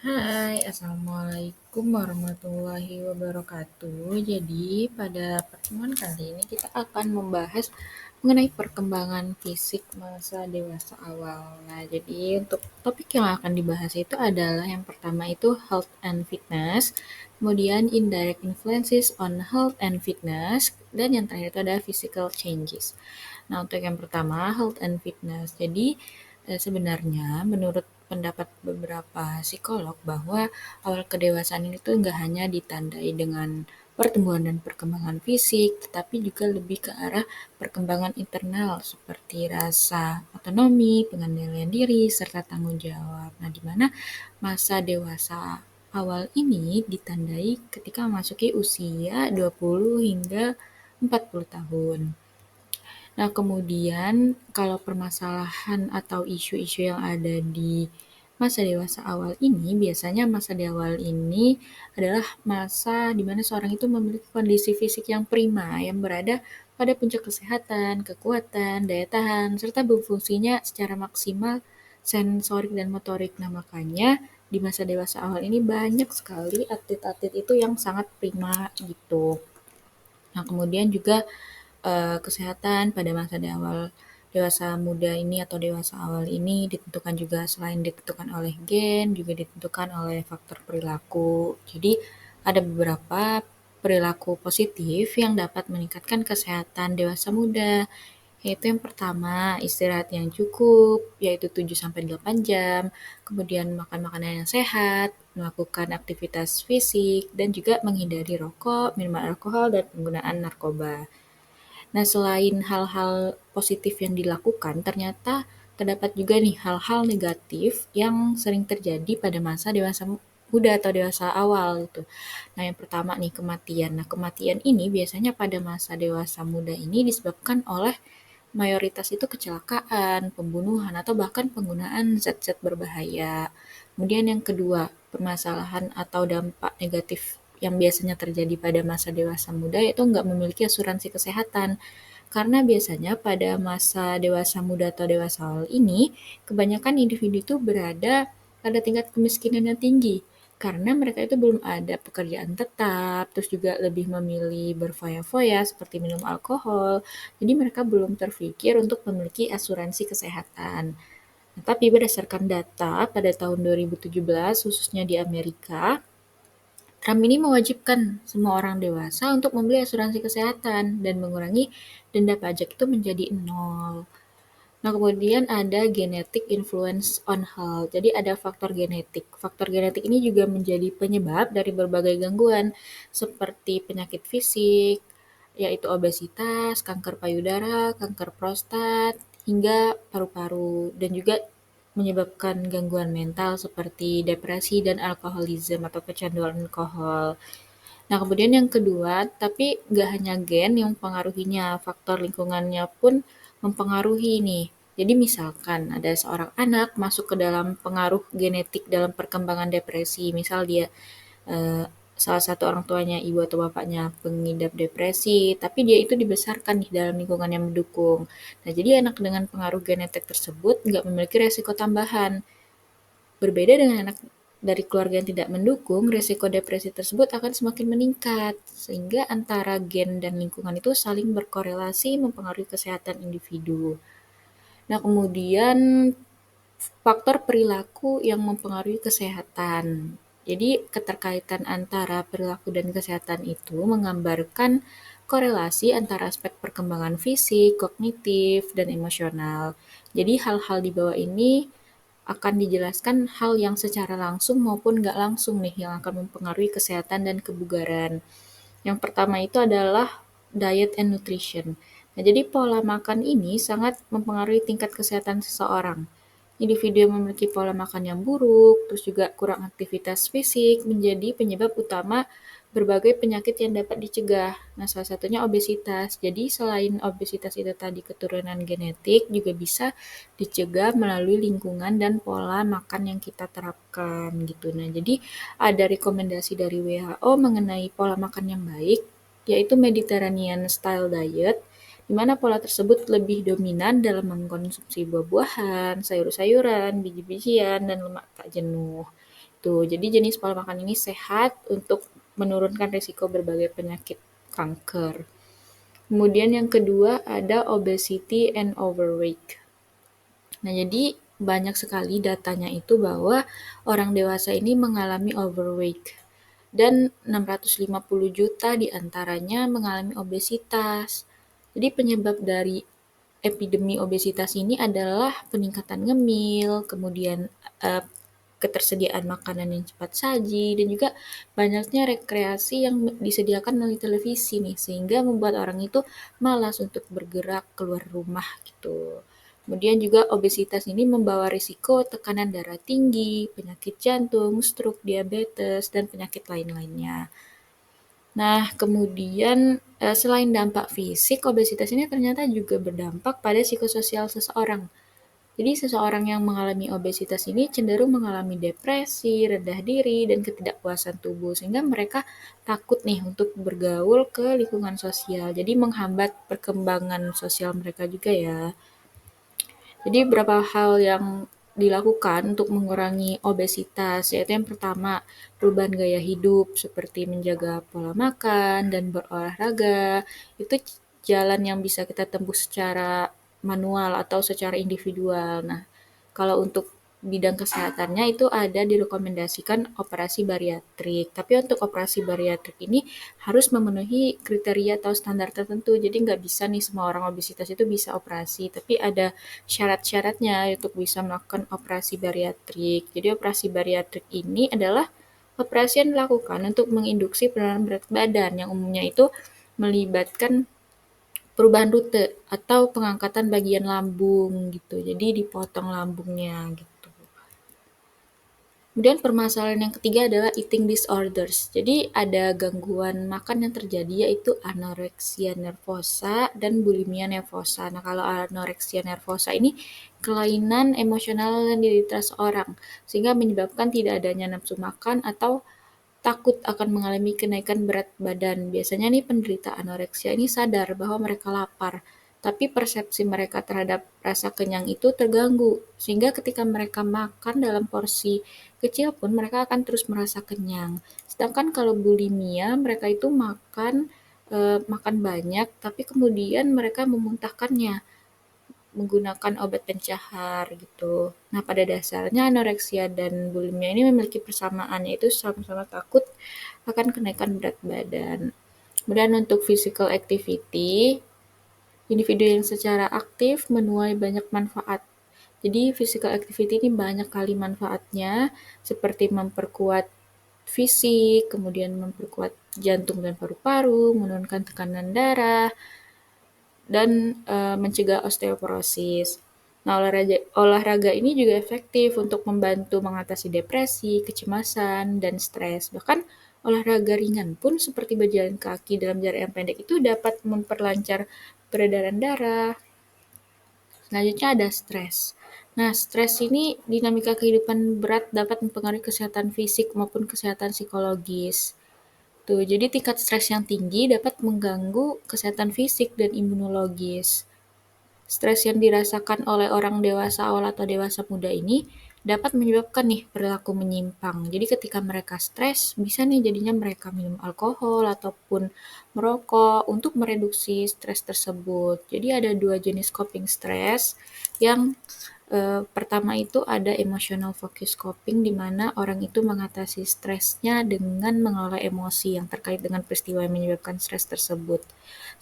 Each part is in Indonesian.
Hai, Assalamualaikum warahmatullahi wabarakatuh. Jadi, pada pertemuan kali ini kita akan membahas mengenai perkembangan fisik masa dewasa awal. Nah, jadi untuk topik yang akan dibahas itu adalah yang pertama itu health and fitness, kemudian indirect influences on health and fitness, dan yang terakhir itu adalah physical changes. Nah, untuk yang pertama, health and fitness. Jadi, sebenarnya menurut pendapat beberapa psikolog bahwa awal kedewasaan ini tuh nggak hanya ditandai dengan pertumbuhan dan perkembangan fisik, tetapi juga lebih ke arah perkembangan internal seperti rasa otonomi, pengendalian diri, serta tanggung jawab. Nah, di mana masa dewasa awal ini ditandai ketika memasuki usia 20 hingga 40 tahun. Nah, kemudian kalau permasalahan atau isu-isu yang ada di masa dewasa awal ini, biasanya masa di awal ini adalah masa di mana seorang itu memiliki kondisi fisik yang prima, yang berada pada puncak kesehatan, kekuatan, daya tahan, serta berfungsinya secara maksimal sensorik dan motorik. Nah, makanya di masa dewasa awal ini banyak sekali atlet-atlet itu yang sangat prima gitu. Nah, kemudian juga kesehatan pada masa di awal dewasa muda ini atau dewasa awal ini ditentukan juga selain ditentukan oleh gen, juga ditentukan oleh faktor perilaku. Jadi ada beberapa perilaku positif yang dapat meningkatkan kesehatan dewasa muda, yaitu yang pertama, istirahat yang cukup, yaitu 7 sampai 8 jam, kemudian makan makanan yang sehat, melakukan aktivitas fisik, dan juga menghindari rokok, minuman alkohol, dan penggunaan narkoba. Nah, selain hal-hal positif yang dilakukan, ternyata terdapat juga nih hal-hal negatif yang sering terjadi pada masa dewasa muda atau dewasa awal gitu. Nah, yang pertama nih kematian. Nah, kematian ini biasanya pada masa dewasa muda ini disebabkan oleh mayoritas itu kecelakaan, pembunuhan, atau bahkan penggunaan zat-zat berbahaya. Kemudian yang kedua, permasalahan atau dampak negatif yang biasanya terjadi pada masa dewasa muda yaitu nggak memiliki asuransi kesehatan. Karena biasanya pada masa dewasa muda atau dewasa awal ini, kebanyakan individu itu berada pada tingkat kemiskinan yang tinggi. Karena mereka itu belum ada pekerjaan tetap, terus juga lebih memilih berfoya-foya seperti minum alkohol. Jadi mereka belum terpikir untuk memiliki asuransi kesehatan. Nah, tapi berdasarkan data pada tahun 2017, khususnya di Amerika, Trump ini mewajibkan semua orang dewasa untuk membeli asuransi kesehatan dan mengurangi denda pajak itu menjadi nol. Nah, kemudian ada genetic influence on health. Jadi ada faktor genetik. Faktor genetik ini juga menjadi penyebab dari berbagai gangguan seperti penyakit fisik, yaitu obesitas, kanker payudara, kanker prostat, hingga paru-paru, dan juga menyebabkan gangguan mental seperti depresi dan alkoholisme atau kecanduan alkohol. Nah, kemudian yang kedua, tapi nggak hanya gen yang mempengaruhinya, faktor lingkungannya pun mempengaruhi nih. Jadi misalkan ada seorang anak masuk ke dalam pengaruh genetik dalam perkembangan depresi, misal dia eh, salah satu orang tuanya, ibu atau bapaknya pengidap depresi, tapi dia itu dibesarkan di dalam lingkungan yang mendukung. Nah, jadi anak dengan pengaruh genetik tersebut nggak memiliki resiko tambahan. Berbeda dengan anak dari keluarga yang tidak mendukung, resiko depresi tersebut akan semakin meningkat, sehingga antara gen dan lingkungan itu saling berkorelasi mempengaruhi kesehatan individu. Nah, kemudian faktor perilaku yang mempengaruhi kesehatan. Jadi, keterkaitan antara perilaku dan kesehatan itu menggambarkan korelasi antara aspek perkembangan fisik, kognitif, dan emosional. Jadi, hal-hal di bawah ini akan dijelaskan hal yang secara langsung maupun nggak langsung nih yang akan mempengaruhi kesehatan dan kebugaran. Yang pertama itu adalah diet and nutrition. Nah, jadi pola makan ini sangat mempengaruhi tingkat kesehatan seseorang. Individu yang memiliki pola makan yang buruk, terus juga kurang aktivitas fisik, menjadi penyebab utama berbagai penyakit yang dapat dicegah. Nah, salah satunya obesitas. Jadi, selain obesitas itu tadi keturunan genetik, juga bisa dicegah melalui lingkungan dan pola makan yang kita terapkan gitu. Nah, jadi ada rekomendasi dari WHO mengenai pola makan yang baik, yaitu Mediterranean Style Diet, di mana pola tersebut lebih dominan dalam mengkonsumsi buah-buahan, sayur-sayuran, biji-bijian, dan lemak tak jenuh. gitu. Jadi jenis pola makan ini sehat untuk menurunkan risiko berbagai penyakit kanker. Kemudian yang kedua ada obesity and overweight. Nah, jadi banyak sekali datanya itu bahwa orang dewasa ini mengalami overweight dan 650 juta diantaranya mengalami obesitas. Jadi penyebab dari epidemi obesitas ini adalah peningkatan ngemil, kemudian eh, ketersediaan makanan yang cepat saji, dan juga banyaknya rekreasi yang disediakan melalui televisi nih, sehingga membuat orang itu malas untuk bergerak keluar rumah gitu. Kemudian juga obesitas ini membawa risiko tekanan darah tinggi, penyakit jantung, stroke, diabetes, dan penyakit lain-lainnya. Nah, kemudian selain dampak fisik, obesitas ini ternyata juga berdampak pada psikososial seseorang. Jadi seseorang yang mengalami obesitas ini cenderung mengalami depresi, rendah diri, dan ketidakpuasan tubuh, sehingga mereka takut nih untuk bergaul ke lingkungan sosial. Jadi menghambat perkembangan sosial mereka juga ya. Jadi beberapa hal yang dilakukan untuk mengurangi obesitas, yaitu yang pertama, perubahan gaya hidup seperti menjaga pola makan dan berolahraga. Itu jalan yang bisa kita tempuh secara manual atau secara individual. Nah, kalau untuk bidang kesehatannya itu ada direkomendasikan operasi bariatrik. Tapi untuk operasi bariatrik ini harus memenuhi kriteria atau standar tertentu. Jadi nggak bisa nih semua orang obesitas itu bisa operasi. Tapi ada syarat-syaratnya untuk bisa melakukan operasi bariatrik. Jadi operasi bariatrik ini adalah operasi yang dilakukan untuk menginduksi penurunan berat badan yang umumnya itu melibatkan perubahan rute atau pengangkatan bagian lambung gitu. Jadi dipotong lambungnya gitu. Kemudian permasalahan yang ketiga adalah eating disorders. Jadi ada gangguan makan yang terjadi yaitu anoreksia nervosa dan bulimia nervosa. Nah, kalau anoreksia nervosa ini kelainan emosional yang diderita seorang sehingga menyebabkan tidak adanya nafsu makan atau takut akan mengalami kenaikan berat badan. Biasanya nih penderita anoreksia ini sadar bahwa mereka lapar, tapi persepsi mereka terhadap rasa kenyang itu terganggu, sehingga ketika mereka makan dalam porsi kecil pun mereka akan terus merasa kenyang. Sedangkan kalau bulimia, mereka itu makan banyak, tapi kemudian mereka memuntahkannya menggunakan obat pencahar gitu. Nah, pada dasarnya anoreksia dan bulimia ini memiliki persamaan, yaitu sama-sama takut akan kenaikan berat badan. Kemudian untuk physical activity, individu yang secara aktif menuai banyak manfaat. Jadi physical activity ini banyak kali manfaatnya, seperti memperkuat fisik, kemudian memperkuat jantung dan paru-paru, menurunkan tekanan darah, dan mencegah osteoporosis. Nah, olahraga ini juga efektif untuk membantu mengatasi depresi, kecemasan, dan stres. Bahkan olahraga ringan pun seperti berjalan kaki dalam jarak yang pendek itu dapat memperlancar peredaran darah. Selanjutnya ada stres. Nah, stres ini dinamika kehidupan berat dapat mempengaruhi kesehatan fisik maupun kesehatan psikologis. Tuh, jadi tingkat stres yang tinggi dapat mengganggu kesehatan fisik dan imunologis. Stres yang dirasakan oleh orang dewasa awal atau dewasa muda ini dapat menyebabkan nih perilaku menyimpang. Jadi ketika mereka stres, bisa nih jadinya mereka minum alkohol ataupun merokok untuk mereduksi stres tersebut. Jadi ada dua jenis coping stress yang pertama itu ada emotional focus coping, di mana orang itu mengatasi stresnya dengan mengelola emosi yang terkait dengan peristiwa yang menyebabkan stres tersebut.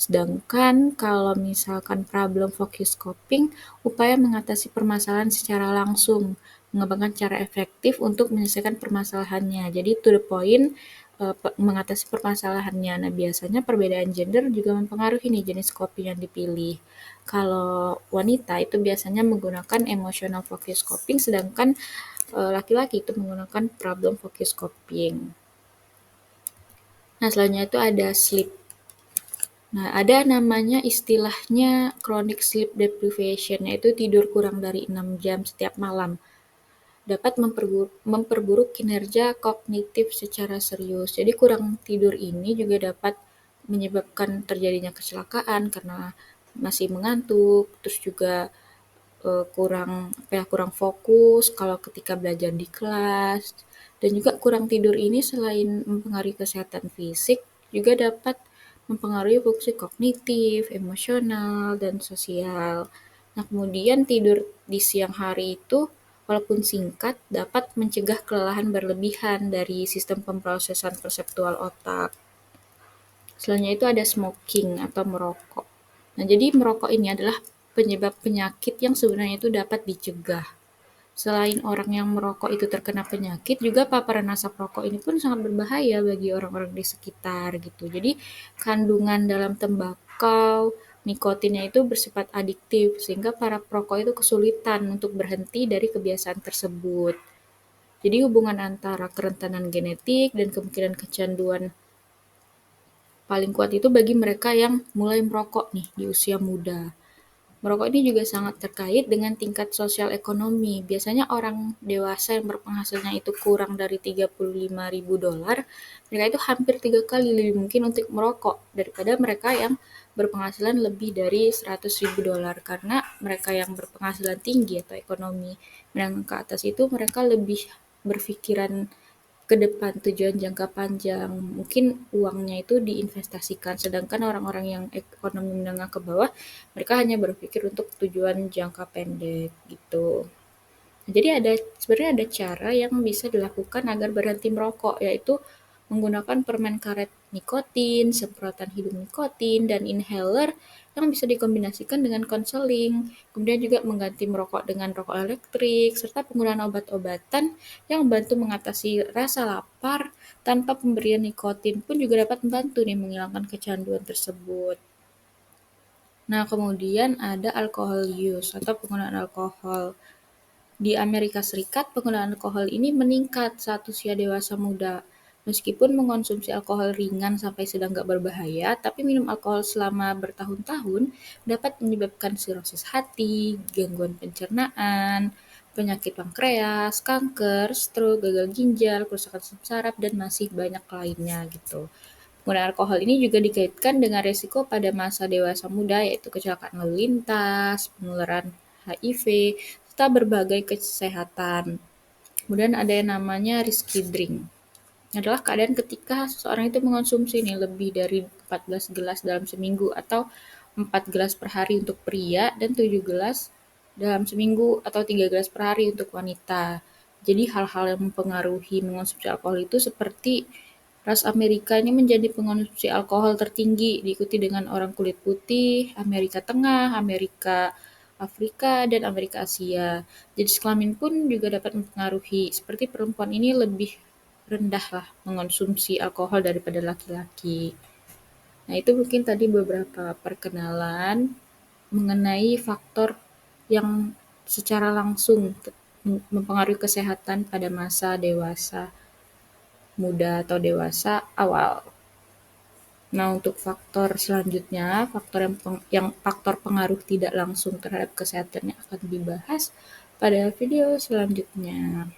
Sedangkan kalau misalkan problem focus coping, upaya mengatasi permasalahan secara langsung, mengembangkan cara efektif untuk menyelesaikan permasalahannya. Jadi to the point, mengatasi permasalahannya. Nah, biasanya perbedaan gender juga mempengaruhi nih jenis coping yang dipilih. Kalau wanita itu biasanya menggunakan emotional focus coping, sedangkan laki-laki itu menggunakan problem focus coping. Nah, selanjutnya itu ada sleep. Nah, ada namanya istilahnya chronic sleep deprivation, yaitu tidur kurang dari 6 jam setiap malam. Dapat memperburuk kinerja kognitif secara serius. Jadi kurang tidur ini juga dapat menyebabkan terjadinya kecelakaan karena masih mengantuk, terus juga kurang fokus kalau ketika belajar di kelas, dan juga kurang tidur ini selain mempengaruhi kesehatan fisik, juga dapat mempengaruhi fungsi kognitif, emosional, dan sosial. Nah, kemudian tidur di siang hari itu walaupun singkat dapat mencegah kelelahan berlebihan dari sistem pemrosesan perseptual otak. Selanjutnya itu ada smoking atau merokok. Nah, jadi merokok ini adalah penyebab penyakit yang sebenarnya itu dapat dicegah. Selain orang yang merokok itu terkena penyakit, juga paparan asap rokok ini pun sangat berbahaya bagi orang-orang di sekitar gitu. Jadi kandungan dalam tembakau, nikotinnya itu bersifat adiktif sehingga para perokok itu kesulitan untuk berhenti dari kebiasaan tersebut. Jadi hubungan antara kerentanan genetik dan kemungkinan kecanduan paling kuat itu bagi mereka yang mulai merokok nih di usia muda. Merokok ini juga sangat terkait dengan tingkat sosial ekonomi. Biasanya orang dewasa yang berpenghasilannya itu kurang dari 35.000 dolar, mereka itu hampir 3 kali lebih mungkin untuk merokok daripada mereka yang berpenghasilan lebih dari 100.000 dolar. Karena mereka yang berpenghasilan tinggi atau ekonomi menengah ke atas itu mereka lebih berpikiran ke depan, tujuan jangka panjang. Mungkin uangnya itu diinvestasikan, sedangkan orang-orang yang ekonomi menengah ke bawah, mereka hanya berpikir untuk tujuan jangka pendek gitu. Jadi sebenarnya ada cara yang bisa dilakukan agar berhenti merokok, yaitu menggunakan permen karet nikotin, semprotan hidung nikotin, dan inhaler yang bisa dikombinasikan dengan konseling. Kemudian juga mengganti merokok dengan rokok elektrik, serta penggunaan obat-obatan yang membantu mengatasi rasa lapar tanpa pemberian nikotin pun juga dapat membantu nih menghilangkan kecanduan tersebut. Nah, kemudian ada alcohol use atau penggunaan alkohol. Di Amerika Serikat, penggunaan alkohol ini meningkat saat usia dewasa muda. Meskipun mengonsumsi alkohol ringan sampai sedang nggak berbahaya, tapi minum alkohol selama bertahun-tahun dapat menyebabkan sirosis hati, gangguan pencernaan, penyakit pankreas, kanker, stroke, gagal ginjal, kerusakan sistem saraf, dan masih banyak lainnya gitu. Penggunaan alkohol ini juga dikaitkan dengan resiko pada masa dewasa muda, yaitu kecelakaan lalu lintas, penularan HIV, serta berbagai kesehatan. Kemudian ada yang namanya risky drink. Adalah keadaan ketika seseorang itu mengonsumsi nih lebih dari 14 gelas dalam seminggu atau 4 gelas per hari untuk pria dan 7 gelas dalam seminggu atau 3 gelas per hari untuk wanita. Jadi hal-hal yang mempengaruhi mengonsumsi alkohol itu seperti ras Amerika ini menjadi pengonsumsi alkohol tertinggi, diikuti dengan orang kulit putih, Amerika Tengah, Amerika Afrika, dan Amerika Asia. Jenis kelamin pun juga dapat mempengaruhi, seperti perempuan ini lebih rendah lah mengonsumsi alkohol daripada laki-laki. Nah, itu mungkin tadi beberapa perkenalan mengenai faktor yang secara langsung mempengaruhi kesehatan pada masa dewasa muda atau dewasa awal. Nah, untuk faktor selanjutnya, faktor yang faktor pengaruh tidak langsung terhadap kesehatannya akan dibahas pada video selanjutnya.